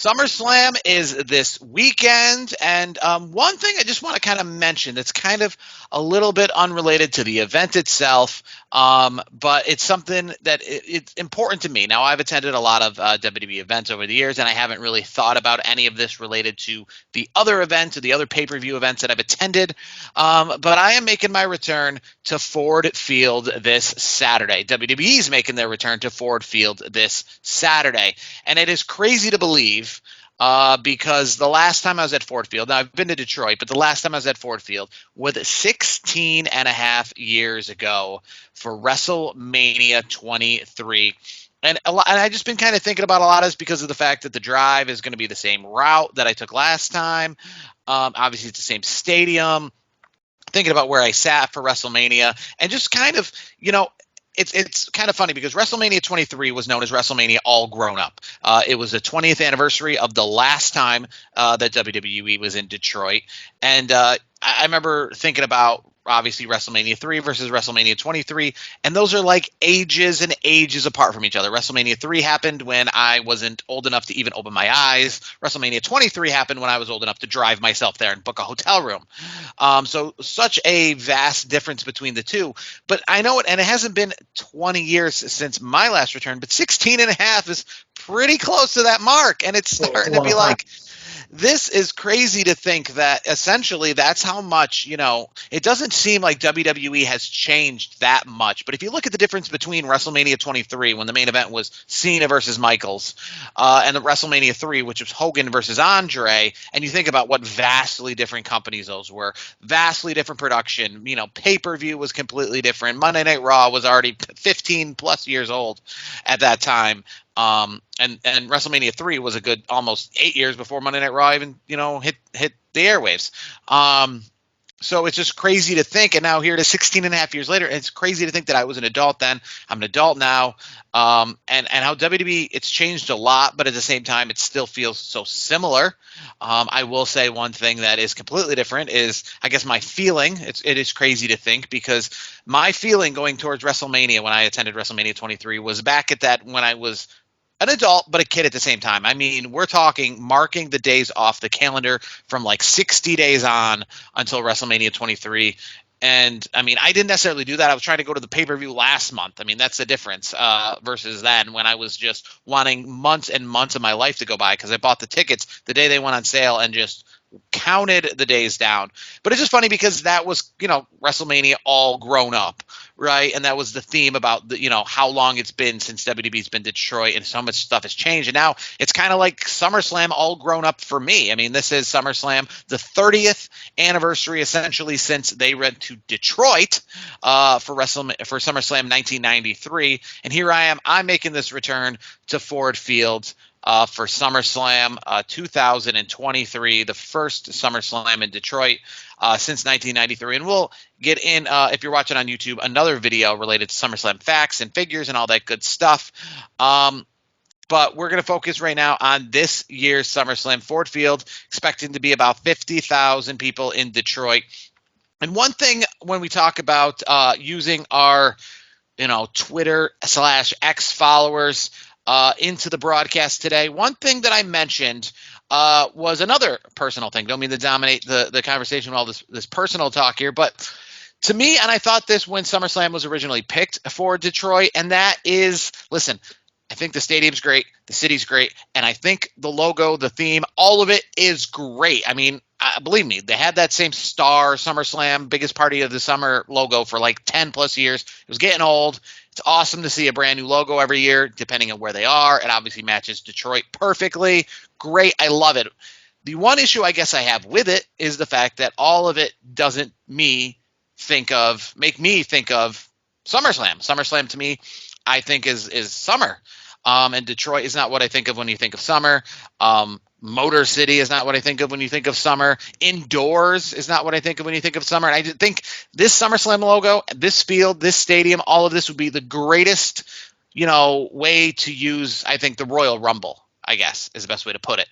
SummerSlam is this weekend, and one thing I just want to kind of mention that's kind of a little bit unrelated to the event itself, but it's something that it's important to me. Now, I've attended a lot of WWE events over the years, and I haven't really thought about any of this related to the other events or the other pay-per-view events that I've attended, but I am making my return to Ford Field this Saturday. WWE is making their return to Ford Field this Saturday, and it is crazy to believe because the last time I was at Ford Field, now I've been to Detroit, but the last time I was at Ford Field was 16 and a half years ago for WrestleMania 23. And I just been kind of thinking about a lot of this because of the fact that the drive is going to be the same route that I took last time. Obviously, it's the same stadium. Thinking about where I sat for WrestleMania and just kind of, it's kind of funny because WrestleMania 23 was known as WrestleMania All Grown Up. It was the 20th anniversary of the last time that WWE was in Detroit. And I remember thinking about obviously WrestleMania 3 versus WrestleMania 23, and those are like ages and ages apart from each other. WrestleMania 3 happened when I wasn't old enough to even open my eyes. WrestleMania 23 happened when I was old enough to drive myself there and book a hotel room. So such a vast difference between the two. But I know it, and it hasn't been 20 years since my last return, but 16 and a half is pretty close to that mark, and it's starting to be like, this is crazy to think that essentially that's how much, it doesn't seem like WWE has changed that much. But if you look at the difference between WrestleMania 23, when the main event was Cena versus Michaels, and the WrestleMania 3, which was Hogan versus Andre, and you think about what vastly different companies those were, vastly different production, pay-per-view was completely different. Monday Night Raw was already 15 plus years old at that time. And WrestleMania 3 was a good almost 8 years before Monday Night Raw even, hit the airwaves. So it's just crazy to think. And now here it is 16 and a half years later. And it's crazy to think that I was an adult then. I'm an adult now. And how WWE, it's changed a lot, but at the same time, it still feels so similar. I will say one thing that is completely different is, I guess, my feeling. It is crazy to think because my feeling going towards WrestleMania when I attended WrestleMania 23 was back at that when I was an adult, but a kid at the same time. I mean, we're talking marking the days off the calendar from like 60 days on until WrestleMania 23. And I mean, I didn't necessarily do that. I was trying to go to the pay-per-view last month. I mean, that's the difference versus then when I was just wanting months and months of my life to go by because I bought the tickets the day they went on sale and just counted the days down. But it's just funny because that was, WrestleMania all grown up, right? And that was the theme about the, how long it's been since WWE's been Detroit and so much stuff has changed. And now it's kind of like SummerSlam all grown up for me. I mean, this is SummerSlam, the 30th anniversary essentially since they went to Detroit for SummerSlam 1993. And here I am, I'm making this return to Ford Field for SummerSlam 2023, the first SummerSlam in Detroit since 1993. And we'll get in, if you're watching on YouTube, another video related to SummerSlam facts and figures and all that good stuff. But we're going to focus right now on this year's SummerSlam. Ford Field, expecting to be about 50,000 people in Detroit. And one thing when we talk about using our, Twitter/X followers into the broadcast today, one thing that I mentioned was another personal thing. Don't mean to dominate the conversation with all this personal talk here, but to me, and I thought this when SummerSlam was originally picked for Detroit, and that is, listen, I think the stadium's great, the city's great, and I think the logo, the theme, all of it is great. I mean, believe me, they had that same star SummerSlam, biggest party of the summer logo for like 10 plus years. It was getting old. It's awesome to see a brand new logo every year, depending on where they are. It obviously matches Detroit perfectly. Great. I love it. The one issue I guess I have with it is the fact that all of it doesn't make me think of SummerSlam. SummerSlam to me, I think is summer. And Detroit is not what I think of when you think of summer. Motor City is not what I think of when you think of summer. Indoors is not what I think of when you think of summer. And I think this SummerSlam logo, this field, this stadium, all of this would be the greatest, way to use, I think, the Royal Rumble, I guess, is the best way to put it.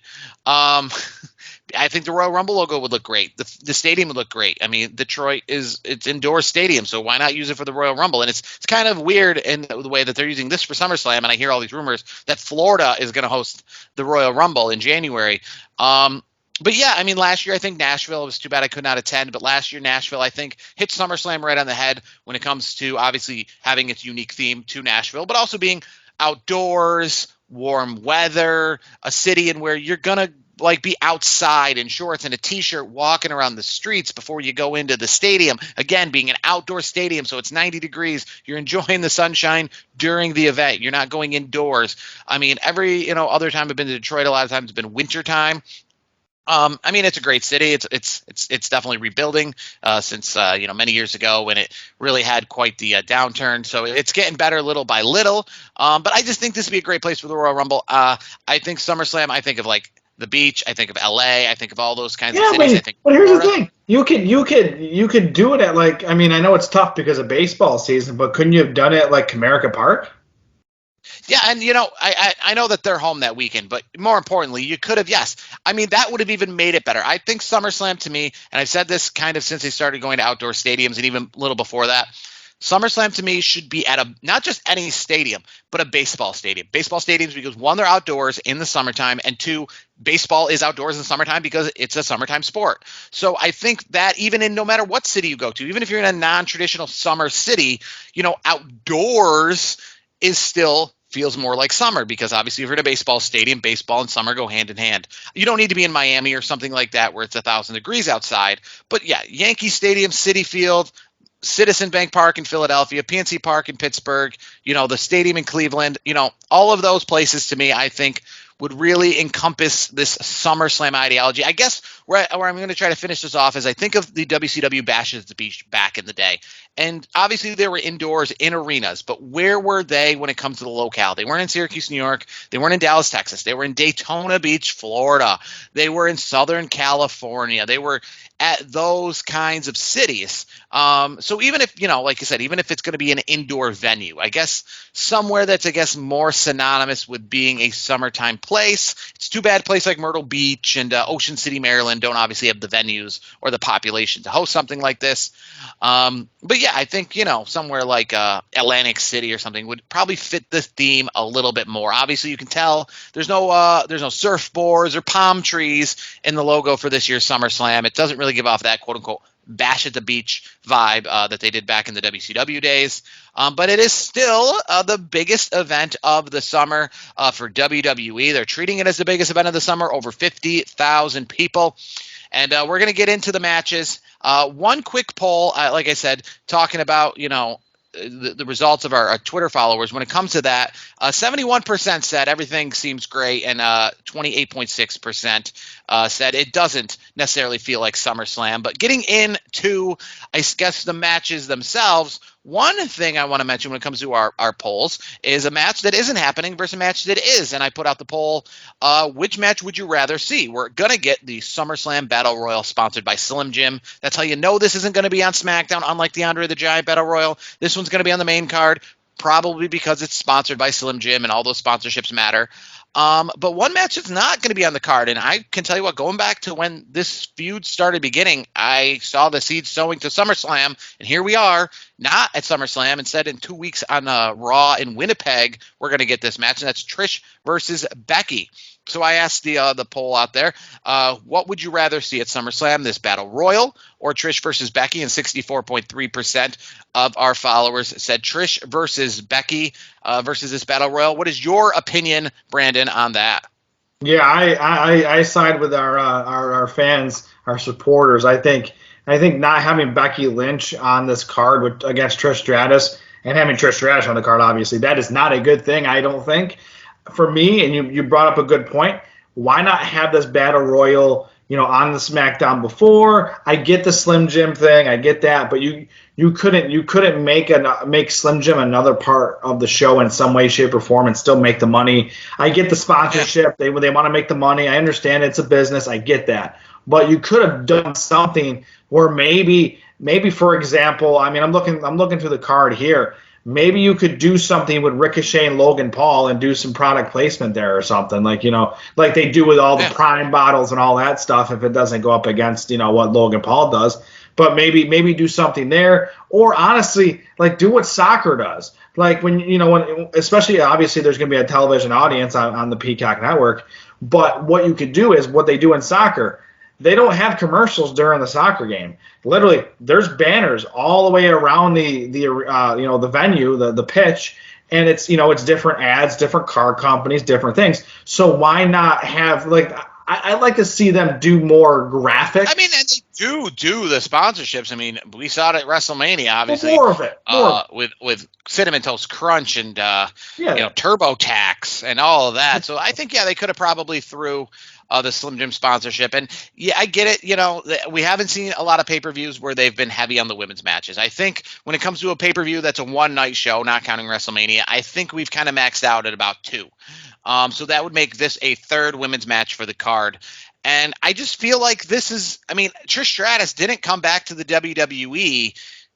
I think the Royal Rumble logo would look great. The stadium would look great. I mean, Detroit it's indoor stadium, so why not use it for the Royal Rumble? And it's kind of weird in the way that they're using this for SummerSlam, and I hear all these rumors that Florida is going to host the Royal Rumble in January. But yeah, I mean, last year I think Nashville, it was too bad I could not attend, but last year Nashville I think hit SummerSlam right on the head when it comes to obviously having its unique theme to Nashville, but also being outdoors, warm weather, a city in where you're gonna like be outside in shorts and a t-shirt walking around the streets before you go into the stadium. Again, being an outdoor stadium, so it's 90 degrees. You're enjoying the sunshine during the event. You're not going indoors. I mean, every other time I've been to Detroit, a lot of times it's been winter time. I mean, it's a great city. It's definitely rebuilding since many years ago when it really had quite the downturn. So it's getting better little by little. But I just think this would be a great place for the Royal Rumble. I think SummerSlam. I think of like the beach. I think of LA. I think of all those kinds of cities. But here's the thing: you could do it at like. I mean, I know it's tough because of baseball season, but couldn't you have done it at like Comerica Park? Yeah, and I know that they're home that weekend, but more importantly, you could have, yes. I mean, that would have even made it better. I think SummerSlam to me, and I've said this kind of since they started going to outdoor stadiums and even a little before that, SummerSlam to me should be at not just any stadium, but a baseball stadium. Baseball stadiums because one, they're outdoors in the summertime, and two, baseball is outdoors in the summertime because it's a summertime sport. So I think that even in no matter what city you go to, even if you're in a non-traditional summer city, outdoors is still feels more like summer because obviously if you're in a baseball stadium, baseball and summer go hand in hand. You don't need to be in Miami or something like that where it's 1,000 degrees outside. But yeah, Yankee Stadium, Citi Field, Citizen Bank Park in Philadelphia, PNC Park in Pittsburgh, the stadium in Cleveland, all of those places to me, I think would really encompass this SummerSlam ideology. I guess where I'm going to try to finish this off is I think of the WCW Bashes at the Beach back in the day. And obviously they were indoors in arenas, but where were they when it comes to the locale? They weren't in Syracuse, New York. They weren't in Dallas, Texas. They were in Daytona Beach, Florida. They were in Southern California. They were at those kinds of cities. So even if, like I said, even if it's going to be an indoor venue, I guess somewhere that's, more synonymous with being a summertime place. It's too bad a place like Myrtle Beach and Ocean City, Maryland don't obviously have the venues or the population to host something like this. But yeah, I think, somewhere like Atlantic City or something would probably fit the theme a little bit more. Obviously, you can tell there's no surfboards or palm trees in the logo for this year's SummerSlam. It doesn't really give off that quote unquote Bash at the Beach vibe that they did back in the WCW days. But it is still the biggest event of the summer for WWE. They're treating it as the biggest event of the summer, over 50,000 people. And we're going to get into the matches. One quick poll, like I said, talking about, the results of our Twitter followers. When it comes to that, 71% said everything seems great, and 28.6% said it doesn't necessarily feel like SummerSlam. But getting into, I guess, the matches themselves, one thing I want to mention when it comes to our polls is a match that isn't happening versus a match that is. And I put out the poll, which match would you rather see? We're going to get the SummerSlam Battle Royal sponsored by Slim Jim. That's how you know this isn't going to be on SmackDown, unlike the Andre the Giant Battle Royal. This one's going to be on the main card, probably because it's sponsored by Slim Jim and all those sponsorships matter. But one match that's not going to be on the card, and I can tell you what, going back to when this feud started beginning, I saw the seeds sowing to SummerSlam, and here we are, not at SummerSlam. Instead, in 2 weeks on Raw in Winnipeg, we're going to get this match, and that's Trish versus Becky. So I asked the poll out there, what would you rather see at SummerSlam, this Battle Royal or Trish versus Becky? And 64.3% of our followers said Trish versus Becky versus this Battle Royal. What is your opinion, Brandon, on that? Yeah, I side with our fans, our supporters. I think not having Becky Lynch on this card against Trish Stratus and having Trish Stratus on the card, obviously, that is not a good thing, I don't think. For me, and you brought up a good point, why not have this Battle Royal, on the SmackDown before? I get the Slim Jim thing, I get that, but you couldn't make Slim Jim another part of the show in some way, shape, or form and still make the money. I get the sponsorship; they want to make the money. I understand it's a business. I get that, but you could have done something where maybe for example, I mean, I'm looking through the card here. maybe you could do something with Ricochet and Logan Paul and do some product placement there or something, like, like they do with all the Yeah. Prime bottles and all that stuff, if it doesn't go up against, what Logan Paul does. But maybe do something there, or honestly, like, do what soccer does. Like, when especially, obviously there's going to be a television audience on the Peacock network, but what you could do is what they do in soccer. They don't have commercials during the soccer game. Literally, there's banners all the way around the venue, the pitch, and it's different ads, different car companies, different things. So why not have, like, I'd like to see them do more graphic. I mean, and they do the sponsorships. I mean, we saw it at WrestleMania, obviously, more of it. with Cinnamon Toast Crunch and Yeah. TurboTax and all of that. So I think they could have probably threw the Slim Jim sponsorship. And yeah, I get it. We haven't seen a lot of pay-per-views where they've been heavy on the women's matches. I think when it comes to a pay-per-view that's a one-night show, not counting WrestleMania, I think we've kind of maxed out at about 2. So that would make this a third women's match for the card. And I just feel like Trish Stratus didn't come back to the WWE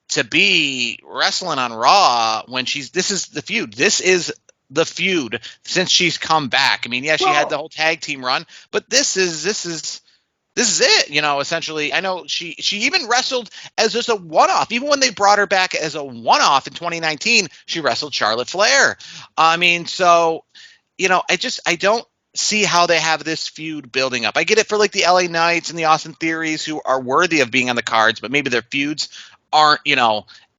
to be wrestling on Raw when this is the feud. This is the feud since she's come back. I mean, yeah, she had the whole tag team run, but this is it, essentially. I know she even wrestled as just a one-off. Even when they brought her back as a one-off in 2019, she wrestled Charlotte Flair. I mean, so, I don't see how they have this feud building up. I get it for like the LA Knights and the Austin Theories, who are worthy of being on the cards, but maybe their feuds aren't,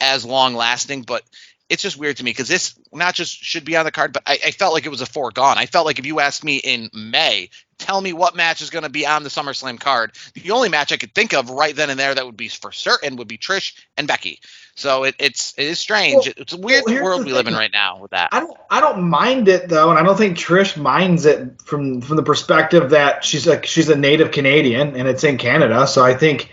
as long lasting. But it's just weird to me because this not just should be on the card, but I felt like it was a foregone. I felt like if you asked me in May, tell me what match is going to be on the SummerSlam card, the only match I could think of right then and there that would be for certain would be Trish and Becky. So it is strange. It's a weird world we live in right now with that. I don't mind it though, and I don't think Trish minds it from the perspective that she's a native Canadian and it's in Canada. So I think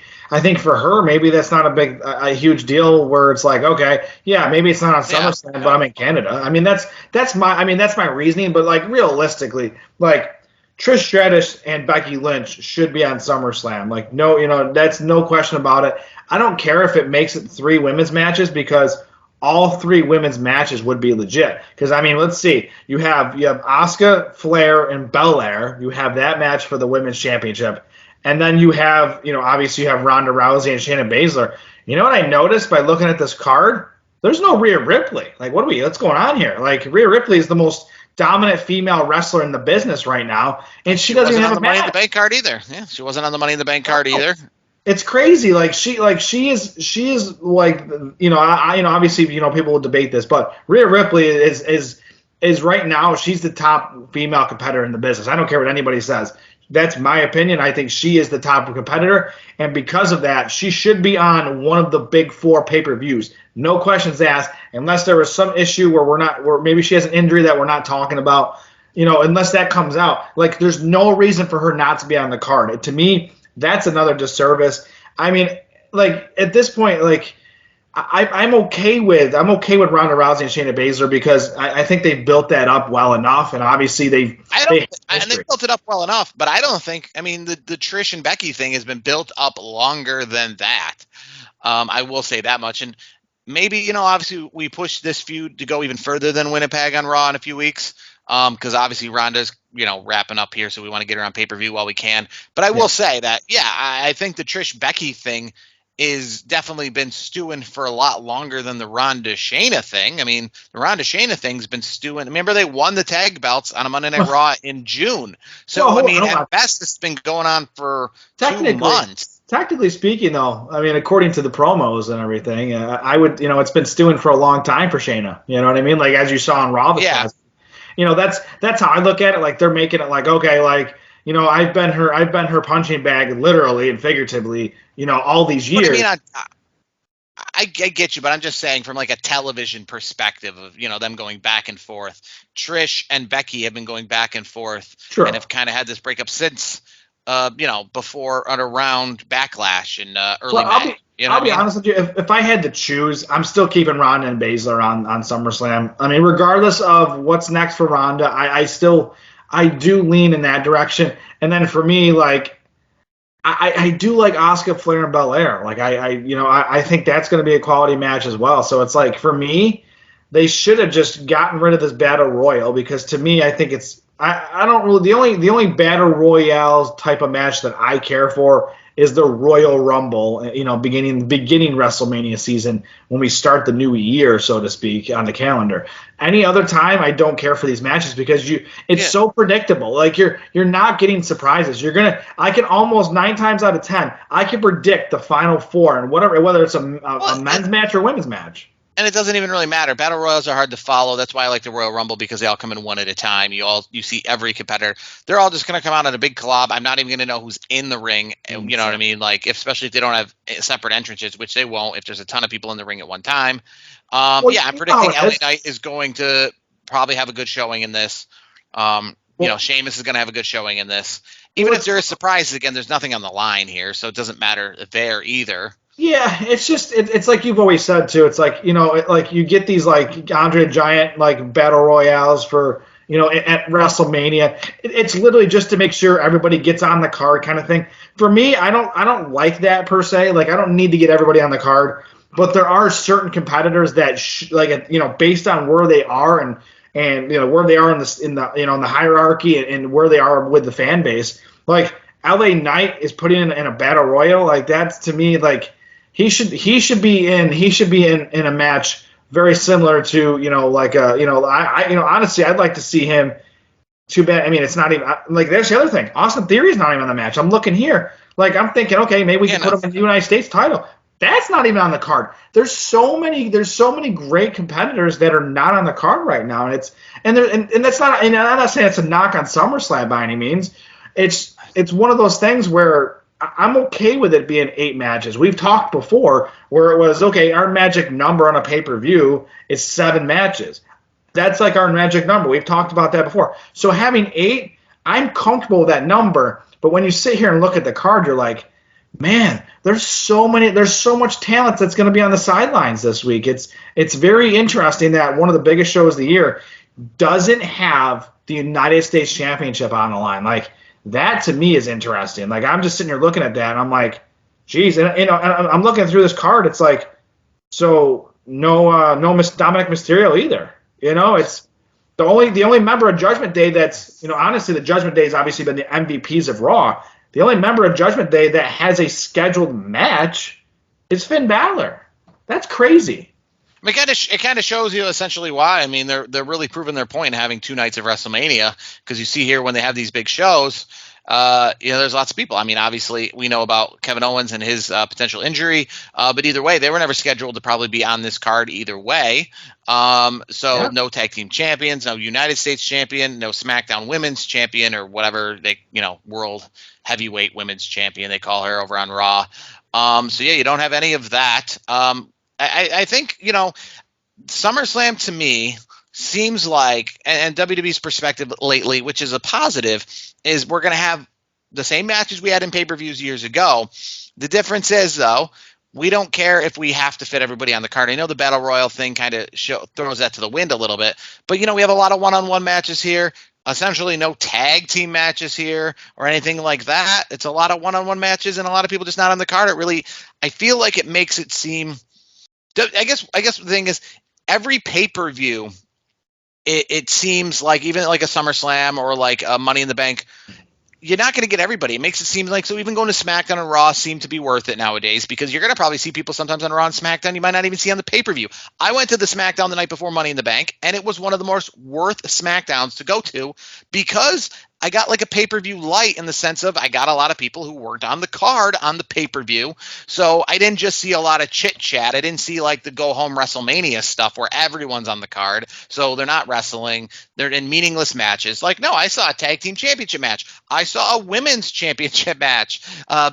for her maybe that's not a huge deal where it's like, okay, yeah, maybe it's not on SummerSlam, but I'm in Canada. I mean that's my reasoning, but like realistically, like Trish Stratus and Becky Lynch should be on SummerSlam. Like, no, that's no question about it. I don't care if it makes it 3 women's matches because all 3 women's matches would be legit. Because, I mean, let's see. You have Asuka, Flair, and Belair. You have that match for the women's championship. And then you have, obviously you have Ronda Rousey and Shayna Baszler. You know what I noticed by looking at this card? There's no Rhea Ripley. Like, what's going on here? Like, Rhea Ripley is the most dominant female wrestler in the business right now, and she doesn't even have a match. Money in the Bank card either. Yeah, she wasn't on the Money in the Bank card either. It's crazy. Like she is like, obviously, people will debate this, but Rhea Ripley is right now, she's the top female competitor in the business. I don't care what anybody says. That's my opinion. I think she is the top competitor, and because of that, she should be on one of the big 4 pay-per-views. No questions asked, unless there was some issue where maybe she has an injury that we're not talking about, unless that comes out. Like, there's no reason for her not to be on the card. To me, that's another disservice. I mean, like, at this point, like, I'm okay with Ronda Rousey and Shayna Baszler because I think they built that up well enough, and obviously they built it up well enough. But I don't think, the Trish and Becky thing has been built up longer than that. I will say that much, and maybe obviously we push this feud to go even further than Winnipeg on Raw in a few weeks. Because obviously Ronda's wrapping up here, so we want to get her on pay-per-view while we can. But I will say that I think the Trish Becky thing is definitely been stewing for a lot longer than the Ronda Shayna thing. I mean, the Ronda Shayna thing's been stewing. Remember, they won the tag belts on a Monday Night Raw in June. So, at best, it's been going on for 2 months. Technically speaking, though, according to the promos and everything, I would, it's been stewing for a long time for Shayna. You know what I mean? Like, as you saw on Raw. That's how I look at it. Like, they're making it like, okay, like, I've been her punching bag literally and figuratively, all these years. I get you, but I'm just saying from like a television perspective of, them going back and forth. Trish and Becky have been going back and forth and have kind of had this breakup since, before and around Backlash in early May. I'll be honest with you. If I had to choose, I'm still keeping Ronda and Baszler on SummerSlam. I mean, regardless of what's next for Ronda, I do lean in that direction. And then for me, like, I do like Asuka, Flair, and Belair. Like, I think that's going to be a quality match as well. So it's like, for me, they should have just gotten rid of this battle royal, because to me, I think it's I don't really, the only battle royale type of match that I care for is the Royal Rumble, beginning WrestleMania season, when we start the new year, so to speak, on the calendar. Any other time, I don't care for these matches, because it's Yeah. so predictable. Like, you're not getting surprises. I can almost 9 times out of 10, I can predict the final four, and whether it's a Well, men's match or women's match. and it doesn't even really matter. Battle royals are hard to follow. That's why I like the Royal Rumble, because they all come in one at a time. You see every competitor. They're all just going to come out in a big collab. I'm not even going to know who's in the ring. You know what I mean? Like, especially if they don't have separate entrances, which they won't if there's a ton of people in the ring at one time. Well, Yeah, I'm predicting LA Knight is going to probably have a good showing in this. Sheamus is going to have a good showing in this. Even if there is surprises, again, there's nothing on the line here, so it doesn't matter there either. Yeah, it's just it's like you've always said too. It's like, like you get these like Andre the Giant like battle royales for at WrestleMania. It's literally just to make sure everybody gets on the card, kind of thing. For me, I don't like that per se. Like, I don't need to get everybody on the card, but there are certain competitors that based on where they are and where they are in the hierarchy, and where they are with the fan base. Like, LA Knight is putting in a battle royal. Like, that's, to me, like, he should be in a match very similar to honestly, I'd like to see him. Too bad. I mean, it's not even like, there's the other thing. Austin Theory's not even on the match. I'm looking here. Like, I'm thinking, okay, maybe we can put him in the United States title. That's not even on the card. There's so many great competitors that are not on the card right now, and that's not. And I'm not saying it's a knock on SummerSlam by any means. It's one of those things where I'm okay with it being 8 matches. We've talked before where it was, okay, our magic number on a pay-per-view is 7 matches. That's like our magic number. We've talked about that before. So having 8, I'm comfortable with that number. But when you sit here and look at the card, you're like, man, there's so much talent that's going to be on the sidelines this week. It's very interesting that one of the biggest shows of the year doesn't have the United States Championship on the line. Like, that to me is interesting. Like, I'm just sitting here looking at that, and I'm like, geez, and I'm looking through this card. It's like, so no Dominic Mysterio either. It's the only member of Judgment Day that's, honestly, the Judgment Day has obviously been the MVPs of Raw. The only member of Judgment Day that has a scheduled match is Finn Balor. That's crazy. It kind of shows you essentially why. I mean, they're really proving their point having 2 nights of WrestleMania, because you see here when they have these big shows, there's lots of people. I mean, obviously we know about Kevin Owens and his potential injury, but either way, they were never scheduled to probably be on this card either way. No tag team champions, no United States champion, no SmackDown Women's champion, or whatever World Heavyweight Women's champion they call her over on Raw. You don't have any of that. I think, SummerSlam to me seems like, and WWE's perspective lately, which is a positive, is we're going to have the same matches we had in pay-per-views years ago. The difference is, though, we don't care if we have to fit everybody on the card. I know the Battle Royal thing kind of throws that to the wind a little bit, but, we have a lot of one-on-one matches here. Essentially no tag team matches here or anything like that. It's a lot of one-on-one matches, and a lot of people just not on the card. I feel like it makes it seem... I guess the thing is, every pay-per-view, it seems like, even like a SummerSlam or like a Money in the Bank, you're not going to get everybody. It makes it seem like, so even going to SmackDown and Raw seem to be worth it nowadays, because you're going to probably see people sometimes on Raw and SmackDown you might not even see on the pay-per-view. I went to the SmackDown the night before Money in the Bank, and it was one of the most worth SmackDowns to go to, because I got like a pay-per-view light, in the sense of I got a lot of people who weren't on the card on the pay-per-view. So I didn't just see a lot of chit-chat. I didn't see like the go-home WrestleMania stuff where everyone's on the card. So they're not wrestling. They're in meaningless matches. Like, no, I saw a tag team championship match. I saw a women's championship match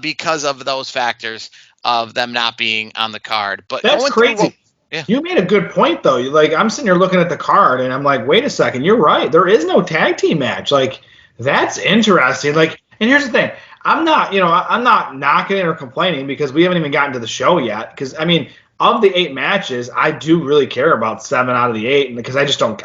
because of those factors of them not being on the card. But that's crazy. Yeah. You made a good point, though. Like, I'm sitting here looking at the card, and I'm like, wait a second. You're right. There is no tag team match. Like, that's interesting. Like, and here's the thing. I'm not knocking it or complaining, because we haven't even gotten to the show yet. Because, I mean, of the 8 matches, I do really care about 7 out of the 8, because I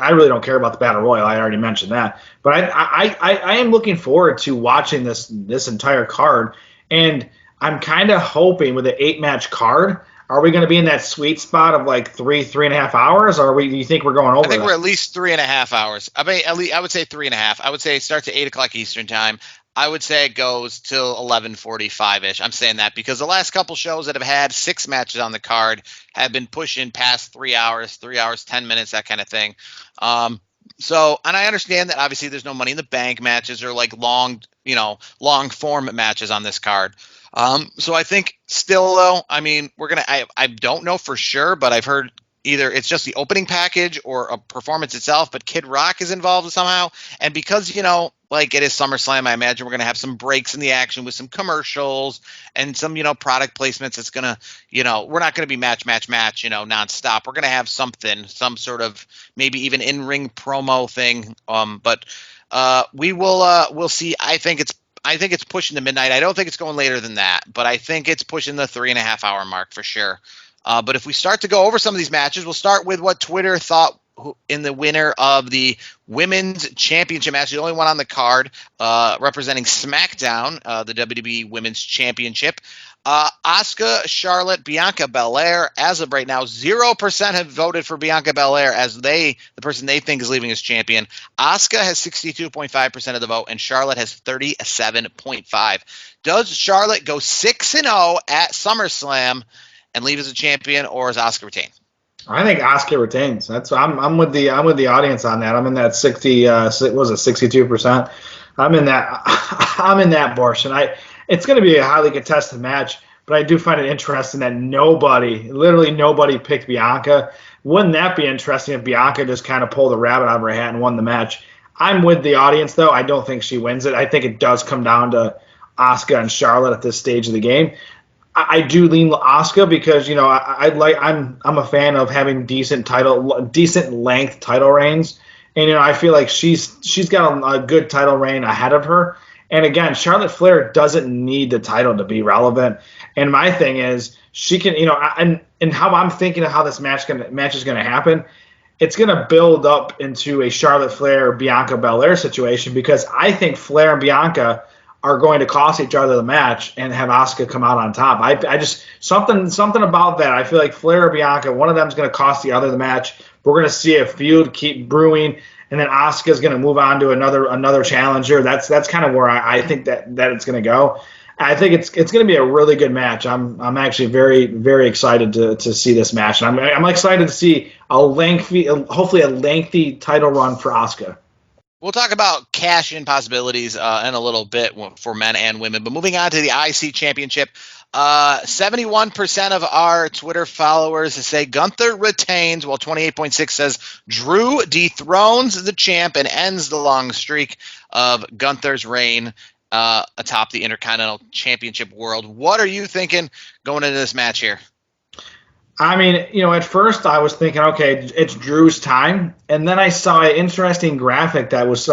really don't care about the Battle Royal. I already mentioned that. But I am looking forward to watching this entire card, and I'm kind of hoping with an 8-match card, Are we going to be in that sweet spot of like 3.5 hours, or do you think we're going I over think that? we're at least 3.5 hours. I mean, at least I would say 3.5. I would say it starts at 8 o'clock Eastern time. I would say it goes till 11:45 ish. I'm saying that because the last couple shows that have had 6 matches on the card have been pushing past 3 hours, 3 hours, 10 minutes, that kind of thing. So, and I understand that obviously there's no Money in the Bank matches or like long form matches on this card. So I think still though, I mean, I don't know for sure, but I've heard either it's just the opening package or a performance itself, but Kid Rock is involved somehow. And because, like it is SummerSlam, I imagine we're going to have some breaks in the action with some commercials and some, product placements. It's going to, we're not going to be match, nonstop. We're going to have something, some sort of maybe even in-ring promo thing. But we'll see. I think it's pushing the midnight. I don't think it's going later than that, but I think it's pushing the 3.5 hour mark for sure. But if we start to go over some of these matches, we'll start with what Twitter thought in the winner of the women's championship match, the only one on the card, representing SmackDown, the WWE Women's Championship. Asuka, Charlotte, Bianca Belair. As of right now, 0% have voted for Bianca Belair as the person they think is leaving as champion. Asuka has 62.5% of the vote, and Charlotte has 37.5%. Does Charlotte go 6-0 at SummerSlam and leave as a champion, or is Asuka retain? I think Asuka retains. I'm with the audience on that. I'm in that 62%. I'm in that I'm in that portion. It's going to be a highly contested match, but I do find it interesting that literally nobody picked Bianca. Wouldn't that be interesting if Bianca just kind of pulled a rabbit out of her hat and won the match? I'm with the audience though. I don't think she wins it. I think it does come down to Asuka and Charlotte at this stage of the game. I do lean Asuka because I'm a fan of having decent length title reigns, and I feel like she's got a good title reign ahead of her. And again, Charlotte Flair doesn't need the title to be relevant. And my thing is she can and how I'm thinking of how this match is gonna happen. It's gonna build up into a Charlotte Flair Bianca Belair situation because I think Flair and Bianca are going to cost each other the match and have Asuka come out on top. I just something about that. I feel like Flair or Bianca, one of them is going to cost the other the match. We're going to see a feud keep brewing, and then Asuka is going to move on to another challenger. That's kind of where I think that it's going to go. I think it's going to be a really good match. I'm actually very, very excited to see this match, and I'm excited to see hopefully a lengthy title run for Asuka. We'll talk about cash-in possibilities in a little bit for men and women. But moving on to the IC Championship, 71% of our Twitter followers say Gunther retains, while 28.6% says Drew dethrones the champ and ends the long streak of Gunther's reign atop the Intercontinental Championship world. What are you thinking going into this match here? I mean, at first I was thinking, okay, it's Drew's time, and then I saw an interesting graphic that was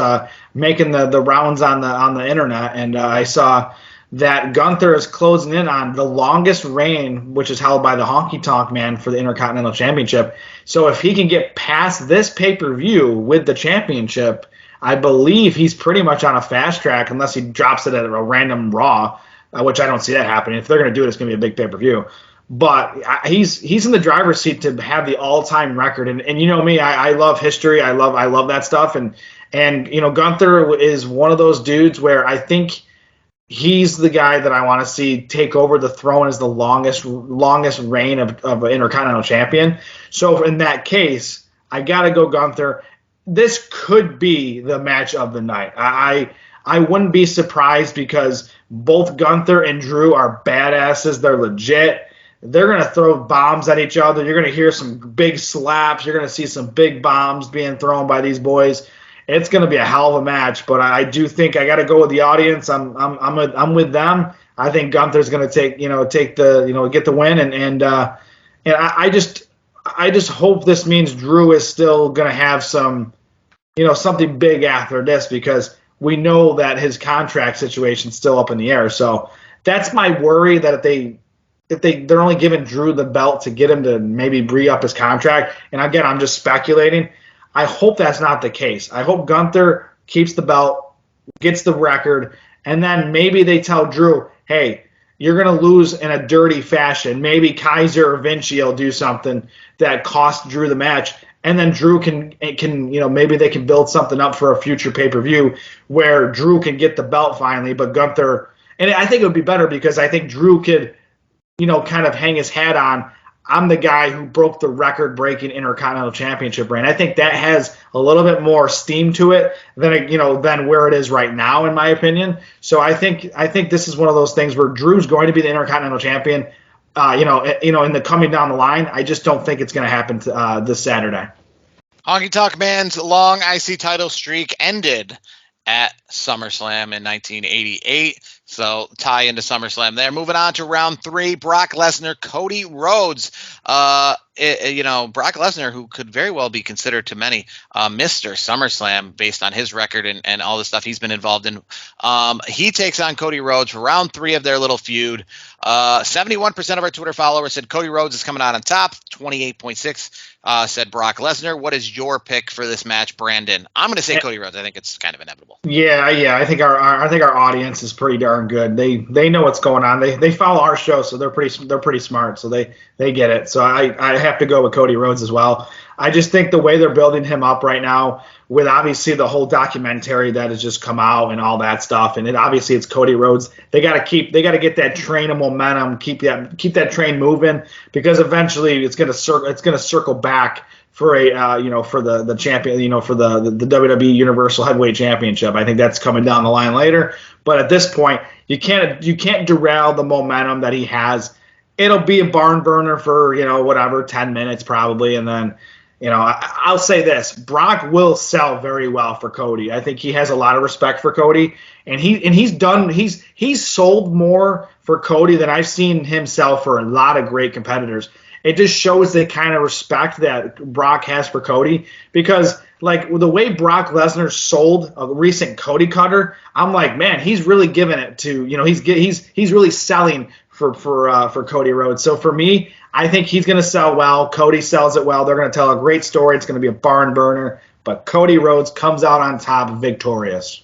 making the rounds on the internet, and I saw that Gunther is closing in on the longest reign, which is held by the Honky Tonk Man for the Intercontinental Championship. So if he can get past this pay-per-view with the championship, I believe he's pretty much on a fast track, unless he drops it at a random Raw, which I don't see that happening. If they're going to do it, it's going to be a big pay-per-view. But he's in the driver's seat to have the all-time record, and you know me, I love history, I love that stuff, and Gunther is one of those dudes where I think he's the guy that I want to see take over the throne as the longest reign of an Intercontinental Champion. So in that case, I gotta go Gunther. This could be the match of the night. I wouldn't be surprised because both Gunther and Drew are badasses. They're legit. They're going to throw bombs at each other. You're going to hear some big slaps. You're going to see some big bombs being thrown by these boys. It's going to be a hell of a match, but I do think I got to go with the audience. I'm with them. I think Gunther's going to get the win, and I just hope this means Drew is still going to have some, something big after this, because we know that his contract situation's still up in the air. So that's my worry, that if they're only giving Drew the belt to get him to maybe re-up his contract, and again, I'm just speculating, I hope that's not the case. I hope Gunther keeps the belt, gets the record, and then maybe they tell Drew, hey, you're going to lose in a dirty fashion. Maybe Kaiser or Vinci will do something that costs Drew the match, and then Drew can maybe they can build something up for a future pay-per-view where Drew can get the belt finally, but Gunther. And I think it would be better because I think Drew could, kind of hang his hat on. I'm the guy who broke the record-breaking Intercontinental Championship reign. I think that has a little bit more steam to it than where it is right now, in my opinion. So I think this is one of those things where Drew's going to be the Intercontinental Champion. In the coming down the line, I just don't think it's going to happen this Saturday. Honky Tonk Man's long IC title streak ended at SummerSlam in 1988. So tie into SummerSlam there. Moving on to round 3, Brock Lesnar, Cody Rhodes. Brock Lesnar, who could very well be considered to many Mr. SummerSlam based on his record and all the stuff he's been involved in. He takes on Cody Rhodes for round 3 of their little feud. 71% of our Twitter followers said Cody Rhodes is coming out on top. 28.6 said Brock Lesnar. What is your pick for this match, Brandon? I'm going to say Cody Rhodes. I think it's kind of inevitable. Yeah. I think our audience is pretty darn good. They know what's going on. They follow our show, so they're pretty smart. So they get it. So I have to go with Cody Rhodes as well. I just think the way they're building him up right now, with obviously the whole documentary that has just come out and all that stuff, and obviously it's Cody Rhodes. They got to get that train of momentum, keep that train moving, because eventually it's gonna circle back for the champion, for the WWE Universal Heavyweight Championship. I think that's coming down the line later. But at this point, you can't derail the momentum that he has. It'll be a barn burner for 10 minutes probably, and then. I'll say this: Brock will sell very well for Cody. I think he has a lot of respect for Cody, and he's sold more for Cody than I've seen him sell for a lot of great competitors. It just shows the kind of respect that Brock has for Cody, because like the way Brock Lesnar sold a recent Cody cutter, I'm like, man, he's really giving it to he's really selling for Cody Rhodes. So for me, I think he's going to sell well. Cody sells it well. They're going to tell a great story. It's going to be a barn burner, but Cody Rhodes comes out on top victorious.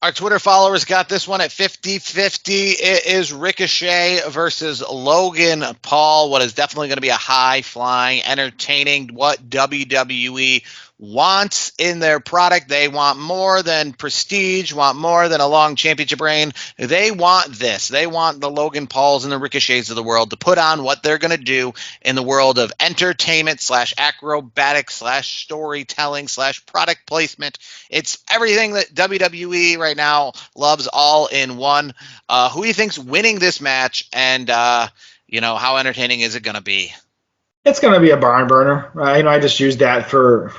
Our Twitter followers got this one at 50-50. It is Ricochet versus Logan Paul. What is definitely going to be a high-flying, entertaining, what WWE wants in their product. They want more than prestige, want more than a long championship reign. They want this. They want the Logan Pauls and the Ricochets of the world to put on what they're going to do in the world of entertainment / acrobatic / storytelling / product placement. It's everything that WWE right now loves all in one. Who do you think's winning this match, and how entertaining is it going to be? It's going to be a barn burner. I just used that for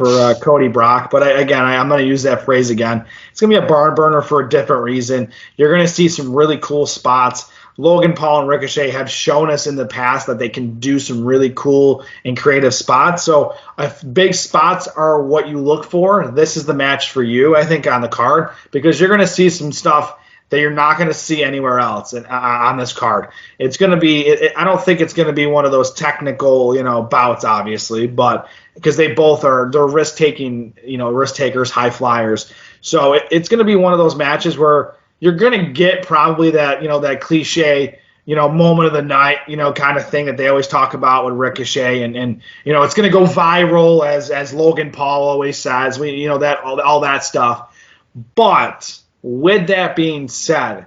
Cody Brock, but I'm going to use that phrase again. It's going to be a barn burner for a different reason. You're going to see some really cool spots. Logan Paul and Ricochet have shown us in the past that they can do some really cool and creative spots. So if big spots are what you look for, this is the match for you, I think, on the card, because you're going to see some stuff that you're not going to see anywhere else on this card. It's going to be. I don't think it's going to be one of those technical, bouts, obviously, but because they're risk takers, high flyers. So it's going to be one of those matches where you're going to get probably that, that cliche, moment of the night, kind of thing that they always talk about with Ricochet, and it's going to go viral as Logan Paul always says. That all that stuff, but. With that being said,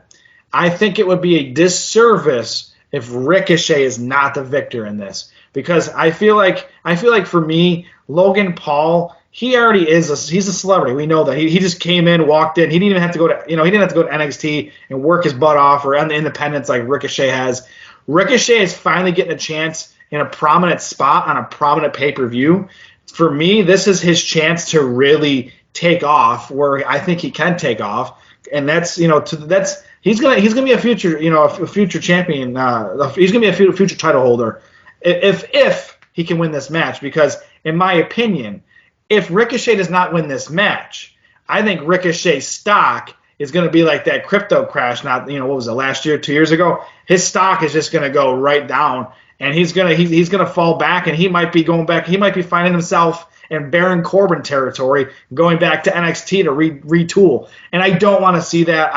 I think it would be a disservice if Ricochet is not the victor in this, because I feel like for me, Logan Paul, he already is he's a celebrity. We know that he just came in, walked in. He didn't even have to go to he didn't have to go to NXT and work his butt off or on the independents like Ricochet has. Ricochet is finally getting a chance in a prominent spot on a prominent pay-per-view. For me, this is his chance to really take off where I think he can take off. And that's he's gonna be a future a future champion. He's gonna be a future title holder if he can win this match. Because in my opinion, if Ricochet does not win this match, I think Ricochet's stock is gonna be like that crypto crash. What was it, last year, 2 years ago? His stock is just gonna go right down, and he's gonna fall back, and he might be going back. He might be finding himself in Baron Corbin territory, going back to NXT to retool. And I don't want to see that.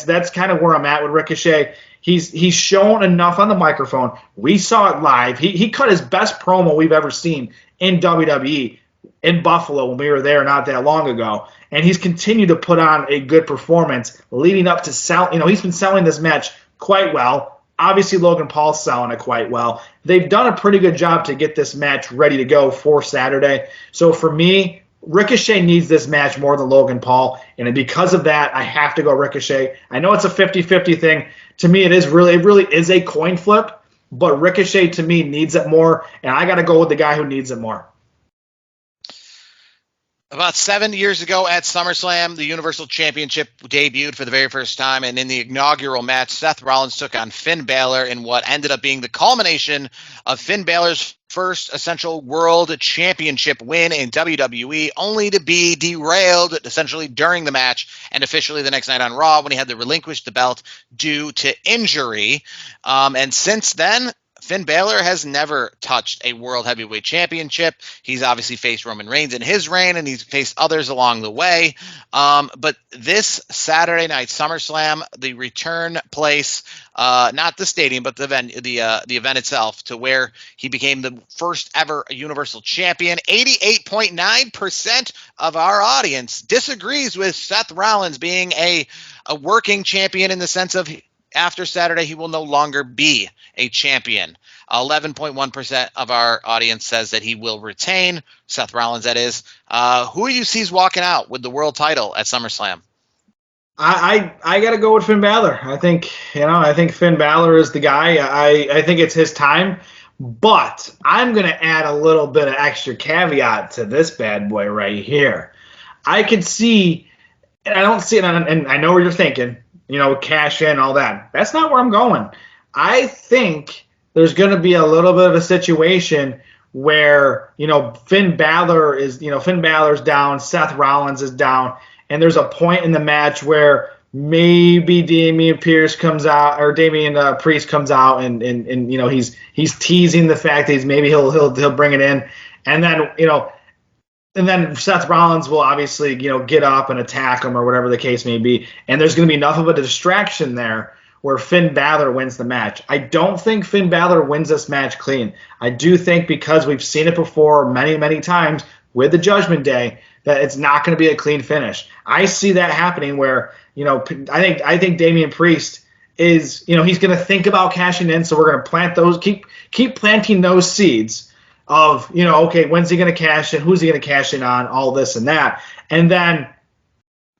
That's kind of where I'm at with Ricochet. He's shown enough on the microphone. We saw it live. He cut his best promo we've ever seen in WWE in Buffalo when we were there not that long ago. And he's continued to put on a good performance leading up to sell. He's been selling this match quite well. Obviously, Logan Paul's selling it quite well. They've done a pretty good job to get this match ready to go for Saturday. So for me, Ricochet needs this match more than Logan Paul. And because of that, I have to go Ricochet. I know it's a 50-50 thing. To me, it really is a coin flip. But Ricochet, to me, needs it more. And I got to go with the guy who needs it more. About 7 years ago at SummerSlam, the Universal Championship debuted for the very first time, and in the inaugural match, Seth Rollins took on Finn Balor in what ended up being the culmination of Finn Balor's first essential world championship win in WWE, only to be derailed essentially during the match and officially the next night on Raw when he had to relinquish the belt due to injury. And since then, Finn Balor has never touched a World Heavyweight Championship. He's obviously faced Roman Reigns in his reign, and he's faced others along the way. But this Saturday night SummerSlam, the return place, not the stadium, but the event itself, to where he became the first ever Universal Champion. 88.9% of our audience disagrees with Seth Rollins being a working champion in the sense of after Saturday, he will no longer be a champion. 11.1% of our audience says that he will retain, Seth Rollins, that is. Who do you see walking out with the world title at SummerSlam? I got to go with Finn Balor. I think Finn Balor is the guy. I think it's his time. But I'm going to add a little bit of extra caveat to this bad boy right here. I could see, and I don't see it, and I know what you're thinking, cash in, all that. That's not where I'm going. I think there's going to be a little bit of a situation where, Finn Balor's down, Seth Rollins is down, and there's a point in the match where maybe Damian Priest comes out, and he's teasing the fact that he'll bring it in, and then Seth Rollins will obviously, get up and attack him or whatever the case may be. And there's going to be enough of a distraction there where Finn Balor wins the match. I don't think Finn Balor wins this match clean. I do think, because we've seen it before many, many times with the Judgment Day, that it's not going to be a clean finish. I see that happening where, I think Damian Priest is, he's going to think about cashing in. So we're going to plant those, keep planting those seeds of, okay, when's he going to cash in? Who's he going to cash in on? All this and that. And then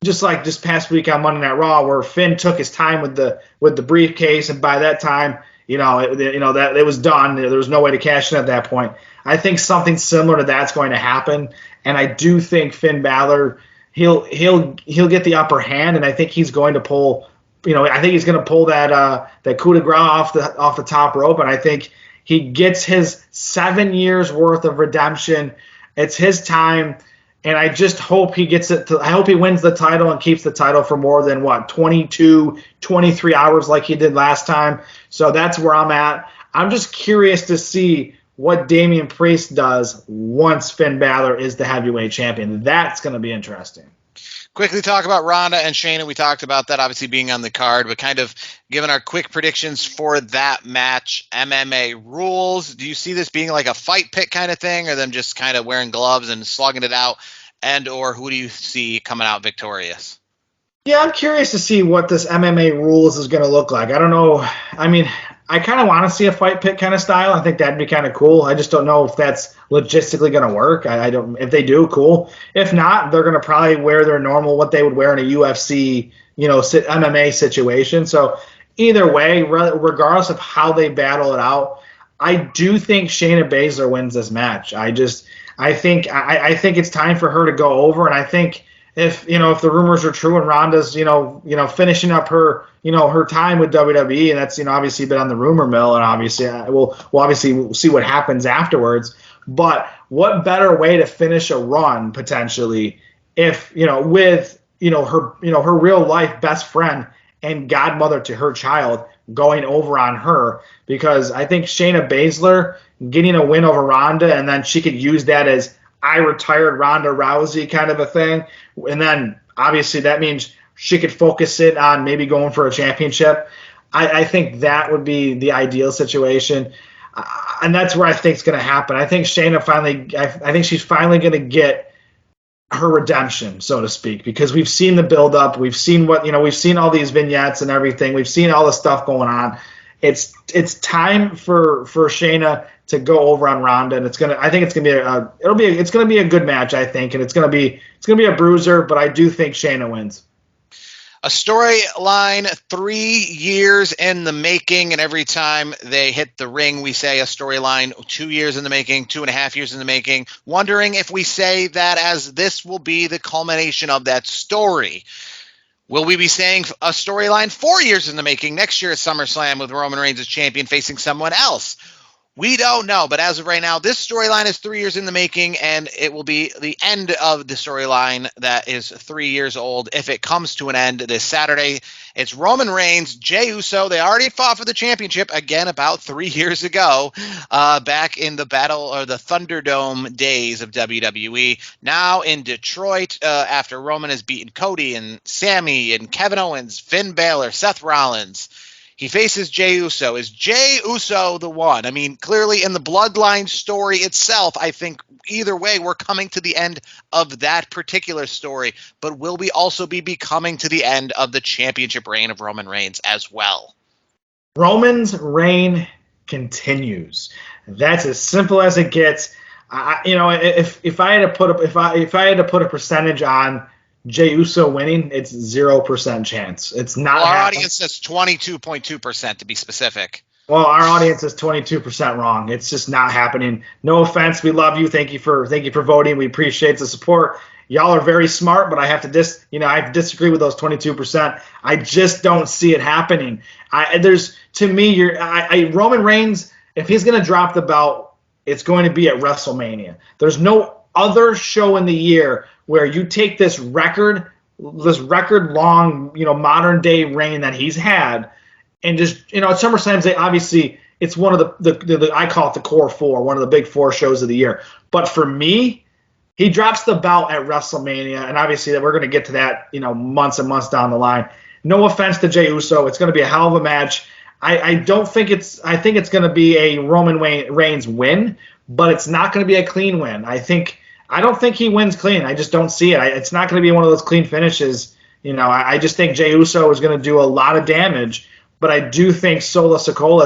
just like this past week on Monday Night Raw, where Finn took his time with the briefcase, and by that time, that it was done. There was no way to cash in at that point. I think something similar to that's going to happen, and I do think Finn Balor he'll get the upper hand, and I think he's going to pull. I think he's going to pull that coup de grace off the top rope, and I think he gets his 7 years worth of redemption. It's his time, and I just hope he gets it. I hope he wins the title and keeps the title for more than 22, 23 hours like he did last time. So that's where I'm at. I'm just curious to see what Damian Priest does once Finn Balor is the heavyweight champion. That's going to be interesting. Quickly talk about Ronda and Shayna. We talked about that obviously being on the card, but kind of giving our quick predictions for that match. MMA rules. Do you see this being like a fight pit kind of thing, or them just kind of wearing gloves and slugging it out? And or who do you see coming out victorious? Yeah, I'm curious to see what this MMA rules is going to look like. I don't know. I mean, I kind of want to see a fight pit kind of style. I think that'd be kind of cool. I just don't know if that's logistically going to work. I don't. If they do, cool. If not, they're going to probably wear their normal, what they would wear in a UFC, MMA situation. So either way, regardless of how they battle it out, I do think Shayna Baszler wins this match. I think it's time for her to go over, and I think if the rumors are true and Ronda's finishing up her her time with WWE, and that's obviously been on the rumor mill, and obviously we'll obviously see what happens afterwards. But what better way to finish a run potentially if with her real life best friend and godmother to her child going over on her, because I think Shayna Baszler getting a win over Ronda, and then she could use that as I retired Ronda Rousey kind of a thing. And then obviously that means she could focus it on maybe going for a championship. I think that would be the ideal situation. And that's where I think it's going to happen. I think I think she's finally going to get her redemption, so to speak, because we've seen the build up, we've seen we've seen all these vignettes and everything, we've seen all the stuff going on. It's time for Shayna to go over on Ronda, and I think it's gonna be a good match, I think, and it's gonna be a bruiser, but I do think Shayna wins. A storyline 3 years in the making, and every time they hit the ring, we say a storyline 2 years in the making, 2.5 years in the making, wondering if we say that as this will be the culmination of that story. Will we be saying a storyline 4 years in the making next year at SummerSlam with Roman Reigns as champion facing someone else? We don't know, but as of right now, this storyline is 3 years in the making, and it will be the end of the storyline that is 3 years old if it comes to an end this Saturday. It's Roman Reigns, Jey Uso. They already fought for the championship again about 3 years ago, back in the Thunderdome days of WWE. Now in Detroit, after Roman has beaten Cody and Sammy and Kevin Owens, Finn Balor, Seth Rollins. He faces Jey Uso. Is Jey Uso the one? I mean, clearly in the Bloodline story itself, I think either way we're coming to the end of that particular story. But will we also be coming to the end of the championship reign of Roman Reigns as well? Roman's reign continues. That's as simple as it gets. If I had to put a percentage on Jey Uso winning, it's 0% chance. It's not. Well, our audience says 22.2% to be specific. Well, our audience is 22% wrong. It's just not happening. No offense, we love you. Thank you for voting. We appreciate the support. Y'all are very smart, but I have to disagree with those 22%. I just don't see it happening. Roman Reigns, if he's going to drop the belt, it's going to be at WrestleMania. There's no other show in the year where you take this record long, modern day reign that he's had, and just, at SummerSlam, obviously it's one of the I call it the core four, one of the big four shows of the year. But for me, he drops the belt at WrestleMania, and obviously we're going to get to that, months and months down the line. No offense to Jey Uso, it's going to be a hell of a match. I think it's going to be a Roman Reigns win, but it's not going to be a clean win. I don't think he wins clean. I just don't see it. It's not going to be one of those clean finishes. I just think Jey Uso is going to do a lot of damage, but I do think Solo Sikoa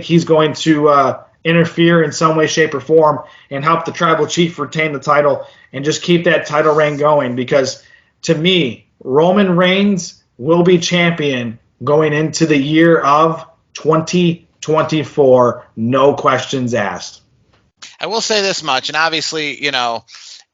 he's going to interfere in some way, shape, or form and help the Tribal Chief retain the title and just keep that title reign going, because to me, Roman Reigns will be champion going into the year of 2024, no questions asked. I will say this much, and obviously,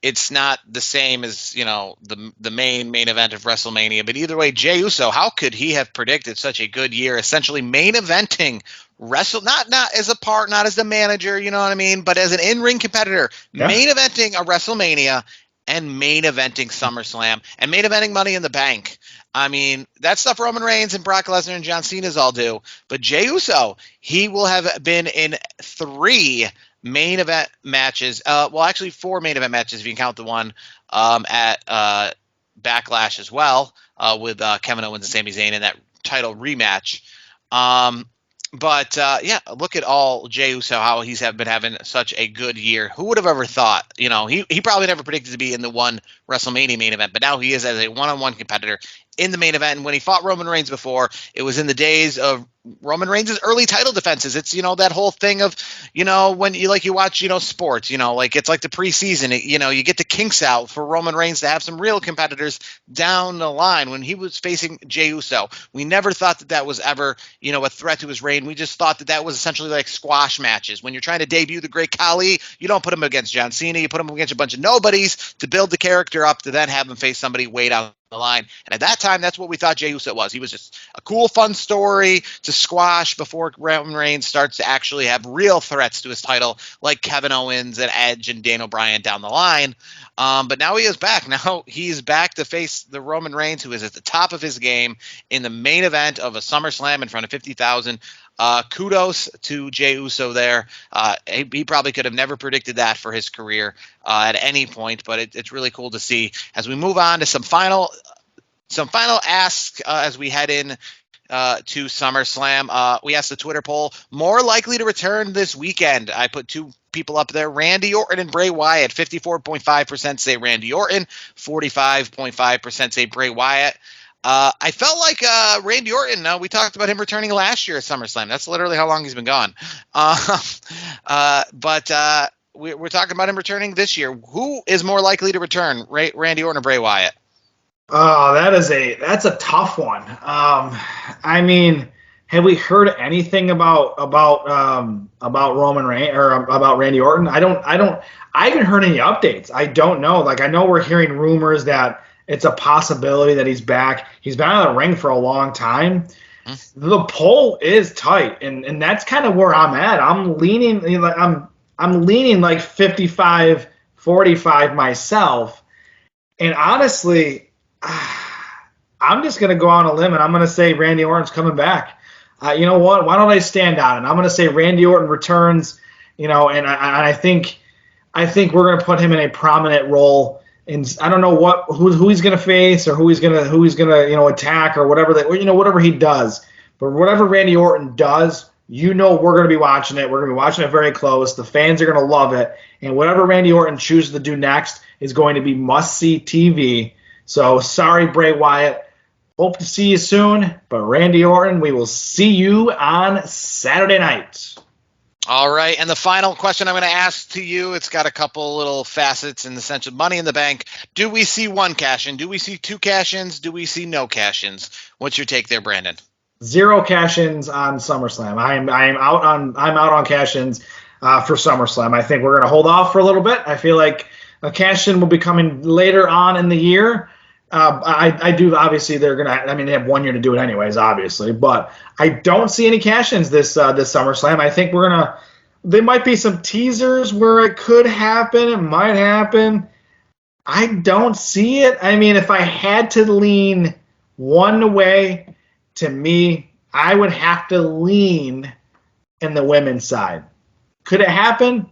it's not the same as, the main event of WrestleMania, but either way, Jey Uso, how could he have predicted such a good year, essentially main eventing not as a part, not as the manager, you know what I mean, but as an in-ring competitor, main eventing a WrestleMania and main eventing SummerSlam and main eventing Money in the Bank. I mean, that stuff Roman Reigns and Brock Lesnar and John Cena's all do, but Jey Uso, he will have been in 3 main event matches. Actually 4 main event matches if you count the one at Backlash as well, with Kevin Owens and Sami Zayn in that title rematch. Look at all Jey Uso, how he's been having such a good year. Who would have ever thought? He probably never predicted to be in the one WrestleMania main event, but now he is as a one-on-one competitor in the main event. And when he fought Roman Reigns before, it was in the days of Roman Reigns' early title defenses. It's, that whole thing of, when you watch, sports, it's like the preseason, you get the kinks out for Roman Reigns to have some real competitors down the line. When he was facing Jey Uso, we never thought that was ever, a threat to his reign. We just thought that was essentially like squash matches. When you're trying to debut the great Khali, you don't put him against John Cena, you put him against a bunch of nobodies to build the character up to then have him face somebody way down the line. And at that time, that's what we thought Jey Uso was. He was just a cool, fun story to squash before Roman Reigns starts to actually have real threats to his title, like Kevin Owens and Edge and Daniel Bryan down the line. But now he is back. Now he's back to face the Roman Reigns, who is at the top of his game in the main event of a SummerSlam in front of 50,000. Kudos to Jey Uso there. He probably could have never predicted that for his career at any point, but it's really cool to see as we move on to some final asks as we head in to SummerSlam. We asked the Twitter poll, more likely to return this weekend. I put two people up there, Randy Orton and Bray Wyatt. 54.5% say Randy Orton, 45.5% say Bray Wyatt. I felt like Randy Orton, we talked about him returning last year at SummerSlam. That's literally how long he's been gone. But we're talking about him returning this year. Who is more likely to return, Randy Orton or Bray Wyatt? Oh, that's a tough one. I mean, have we heard anything about Roman Reigns or about Randy Orton? I haven't heard any updates. I don't know. Like, I know we're hearing rumors that it's a possibility that he's back. He's been out of the ring for a long time. The poll is tight, and that's kind of where I'm at. I'm leaning like 55-45 myself. And honestly, I'm just going to go on a limb, and I'm going to say Randy Orton's coming back. You know what? Why don't I stand on it? I'm going to say Randy Orton returns, and I think we're going to put him in a prominent role. And I don't know who he's going to face or who he's going to attack or whatever he does. But whatever Randy Orton does, we're going to be watching it. We're going to be watching it very close. The fans are going to love it. And whatever Randy Orton chooses to do next is going to be must-see TV. So sorry, Bray Wyatt. Hope to see you soon. But Randy Orton, we will see you on Saturday night. All right, and the final question I'm going to ask to you, it's got a couple little facets in the sense of Money in the Bank. Do we see one cash-in? Do we see two cash-ins? Do we see no cash-ins? What's your take there, Brandon? 0 cash-ins on SummerSlam. I'm out on cash-ins for SummerSlam. I think we're going to hold off for a little bit. I feel like a cash-in will be coming later on in the year. I do, obviously, they have 1 year to do it anyways, obviously, but I don't see any cash-ins this SummerSlam. I think there might be some teasers where it could happen, it might happen. I don't see it. I mean, if I had to lean one way, to me, I would have to lean in the women's side. Could it happen?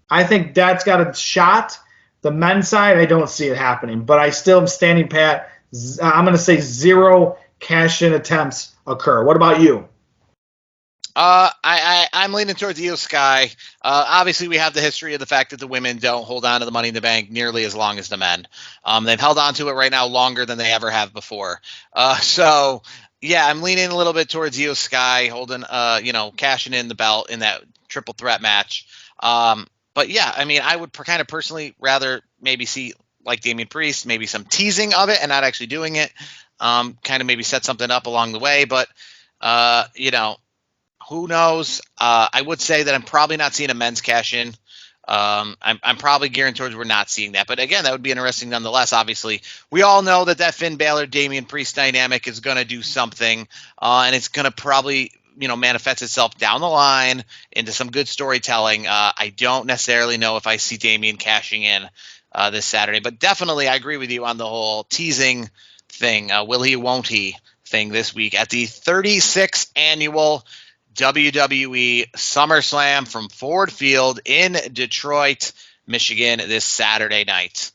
I think that's got a shot. The men's side, I don't see it happening, but I still am standing pat. I'm going to say 0 cash-in attempts occur. What about you? I'm leaning towards Io Sky. Obviously, we have the history of the fact that the women don't hold on to the Money in the Bank nearly as long as the men. They've held on to it right now longer than they ever have before. So, yeah, I'm leaning a little bit towards Io Sky holding, cashing in the belt in that triple threat match. But yeah, I mean, I would kind of personally rather maybe see, like Damian Priest, maybe some teasing of it and not actually doing it. Kind of maybe set something up along the way. But, who knows? I would say that I'm probably not seeing a men's cash in. I'm probably gearing towards we're not seeing that. But again, that would be interesting nonetheless. Obviously, we all know that Finn Balor, Damian Priest dynamic is going to do something, and it's going to probably manifests itself down the line into some good storytelling. I don't necessarily know if I see Damian cashing in this Saturday, but definitely I agree with you on the whole teasing thing. Will he, won't he thing this week at the 36th annual WWE SummerSlam from Ford Field in Detroit, Michigan this Saturday night.